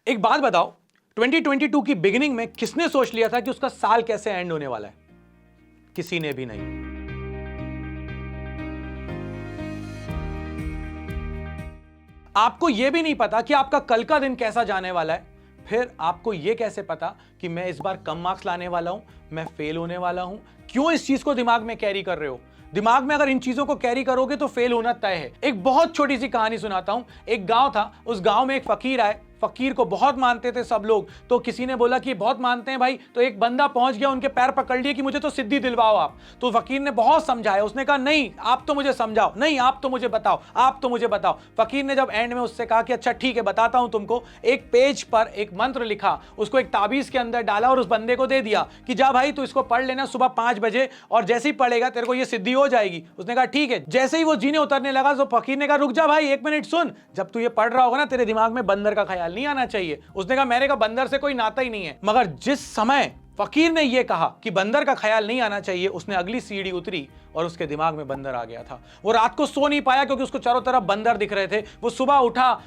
एक बात बताओ, 2022 की बिगिनिंग में किसने सोच लिया था कि उसका साल कैसे एंड होने वाला है? किसी ने भी नहीं। आपको यह भी नहीं पता कि आपका कल का दिन कैसा जाने वाला है। फिर आपको यह कैसे पता कि मैं इस बार कम मार्क्स लाने वाला हूं, मैं फेल होने वाला हूं? क्यों इस चीज को दिमाग में कैरी कर रहे हो? दिमाग में अगर इन चीजों को कैरी करोगे तो फेल होना तय है। एक बहुत छोटी सी कहानी सुनाता हूं। एक गांव था, उस गांव में एक फकीर आए। फकीर को बहुत मानते थे सब लोग। तो किसी ने बोला कि बहुत मानते हैं भाई, तो एक बंदा पहुंच गया, उनके पैर पकड़ लिए कि मुझे तो सिद्धि दिलवाओ आप। तो फकीर ने बहुत समझाया, उसने कहा नहीं आप तो मुझे समझाओ, नहीं आप तो मुझे बताओ, आप तो मुझे बताओ। फकीर ने जब एंड में उससे कहा कि अच्छा ठीक है बताता हूं तुमको, एक पेज पर एक मंत्र लिखा, उसको एक ताबीज के अंदर डाला और उस बंदे को दे दिया कि जा भाई तू इसको पढ़ लेना सुबह 5 बजे, और जैसे ही पढ़ेगा तेरे को ये सिद्धि हो जाएगी। उसने कहा ठीक है। जैसे ही वो जीने उतरने लगा तो फकीर ने कहा रुक जा भाई 1 मिनट सुन, जब तू ये पढ़ रहा होगा ना तेरे दिमाग में बंदर का ख्याल नहीं आना चाहिए। उसने कहा मैंने कहा बंदर से कोई नाता ही नहीं है। मगर जिस समय फकीर ने यह कहा कि बंदर का ख्याल नहीं आना चाहिए, उसने अगली सीढ़ी उतरी और उसके दिमाग में बंदर आ गया था। वो रात को सो नहीं पाया क्योंकि उसको चारों तरफ बंदर दिख रहे थे। वो सुबह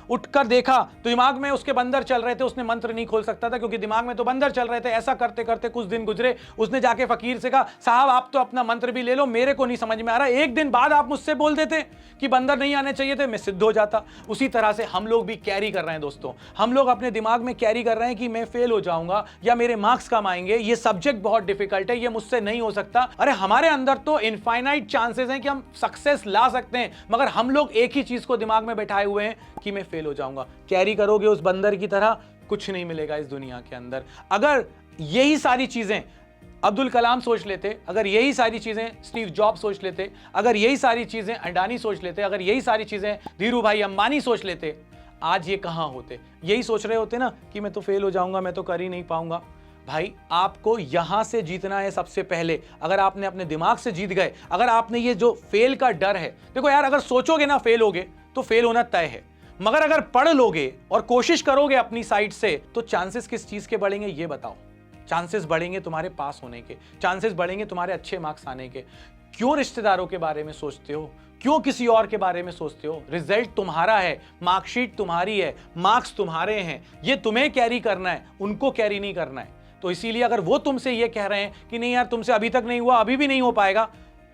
उठकर देखा तो दिमाग में उसके बंदर चल रहे थे। उसने मंत्र नहीं खोल सकता था क्योंकि दिमाग में तो बंदर चल रहे थे। ऐसा करते करते कुछ दिन गुजरे। उसने जाके फकीर से कहा साहब आप तो अपना मंत्र भी ले लो, मेरे को नहीं समझ में आ रहा। 1 दिन बाद आप मुझसे बोल देते कि बंदर नहीं आने चाहिए थे, मैं सिद्ध हो जाता। उसी तरह से हम लोग भी कैरी कर रहे हैं दोस्तों। हम लोग अपने दिमाग में कैरी कर रहे हैं कि मैं फेल हो जाऊंगा या मेरे मार्क्स कम आएंगे, ये सब्जेक्ट बहुत डिफिकल्ट है, ये मुझसे नहीं हो सकता। अरे हमारे अंदर तो इनफाइनाइट चांसेस हैं कि हम सक्सेस ला सकते हैं, मगर हम लोग एक ही चीज को दिमाग में बैठाए हुए हैं कि मैं फेल हो जाऊंगा। कैरी करोगे उस बंदर की तरह, कुछ नहीं मिलेगा इस दुनिया के अंदर। अगर यही सारी चीजें अब्दुल कलाम सोच लेते, अगर यही सारी चीजें स्टीव जॉब सोच लेते, अगर यही सारी चीजें अडानी सोच लेते, अगर यही सारी चीजें धीरू भाई अंबानी सोच लेते, आज ये कहां होते? यही सोच रहे होते ना कि मैं तो फेल हो जाऊंगा, मैं तो कर ही नहीं पाऊंगा। भाई आपको यहां से जीतना है सबसे पहले। अगर आपने अपने दिमाग से जीत गए, अगर आपने ये जो फेल का डर है, देखो यार अगर सोचोगे ना फेल होगे तो फेल होना तय है, मगर अगर पढ़ लोगे और कोशिश करोगे अपनी साइड से तो चांसेस किस चीज के बढ़ेंगे ये बताओ? चांसेस बढ़ेंगे तुम्हारे पास होने के, चांसेस बढ़ेंगे तुम्हारे अच्छे मार्क्स आने के। क्यों रिश्तेदारों के बारे में सोचते हो? क्यों किसी और के बारे में सोचते हो? रिजल्ट तुम्हारा है, मार्कशीट तुम्हारी है, मार्क्स तुम्हारे हैं, ये तुम्हें कैरी करना है, उनको कैरी नहीं करना है। तो इसीलिए अगर वो तुमसे ये कह रहे हैं कि नहीं यार तुमसे अभी तक नहीं हुआ, अभी भी नहीं हो पाएगा,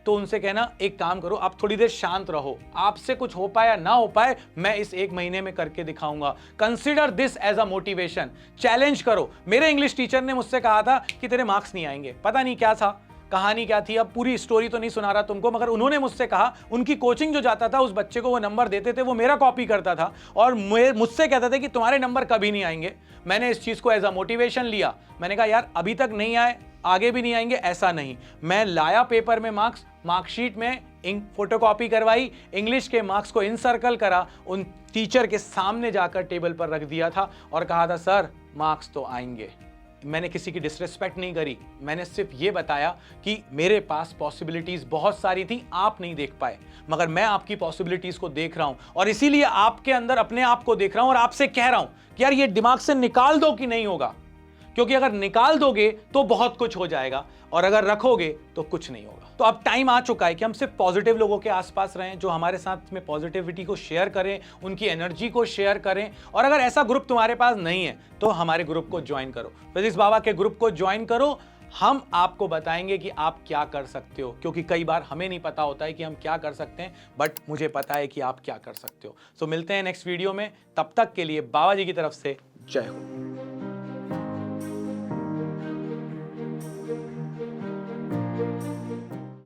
तो उनसे कहना एक काम करो, आप थोड़ी देर शांत रहो, आपसे कुछ हो पाए या ना हो पाए मैं इस 1 महीने में करके दिखाऊंगा। Consider this as a motivation. Challenge करो। मेरे इंग्लिश टीचर ने मुझसे कहा था कि तेरे मार्क्स नहीं आएंगे, पता नहीं क्या था, कहानी क्या थी, अब पूरी स्टोरी तो नहीं सुना रहा तुमको, मगर उन्होंने मुझसे कहा उनकी कोचिंग जो जाता था उस बच्चे को वो नंबर देते थे, वो मेरा कॉपी करता था और मुझसे कहते थे कि तुम्हारे नंबर कभी नहीं आएंगे। मैंने इस चीज को एज अ मोटिवेशन लिया। मैंने कहा यार अभी तक नहीं आए, आगे भी नहीं आएंगे, ऐसा नहीं। मैं लाया पेपर में मार्क्स, मार्कशीट में फोटोकॉपी करवाई, इंग्लिश के मार्क्स को इनसर्कल करा, उन टीचर के सामने जाकर टेबल पर रख दिया था और कहा था सर मार्क्स तो आएंगे। मैंने किसी की डिसरिस्पेक्ट नहीं करी, मैंने सिर्फ ये बताया कि मेरे पास पॉसिबिलिटीज बहुत सारी थी, आप नहीं देख पाए, मगर मैं आपकी पॉसिबिलिटीज को देख रहा हूं और इसीलिए आपके अंदर अपने आप को देख रहा हूं और आपसे कह रहा हूं कि यार ये दिमाग से निकाल दो कि नहीं होगा, क्योंकि अगर निकाल दोगे तो बहुत कुछ हो जाएगा और अगर रखोगे तो कुछ नहीं होगा। तो अब टाइम आ चुका है कि हम सिर्फ पॉजिटिव लोगों के आसपास रहें, जो हमारे साथ में पॉजिटिविटी को शेयर करें, उनकी एनर्जी को शेयर करें। और अगर ऐसा ग्रुप तुम्हारे पास नहीं है तो हमारे ग्रुप को ज्वाइन करो, फिजिक्स बाबा के ग्रुप को ज्वाइन करो। हम आपको बताएंगे कि आप क्या कर सकते हो, क्योंकि कई बार हमें नहीं पता होता है कि हम क्या कर सकते हैं, बट मुझे पता है कि आप क्या कर सकते हो। सो मिलते हैं नेक्स्ट वीडियो में, तब तक के लिए बाबा जी की तरफ से जय हो।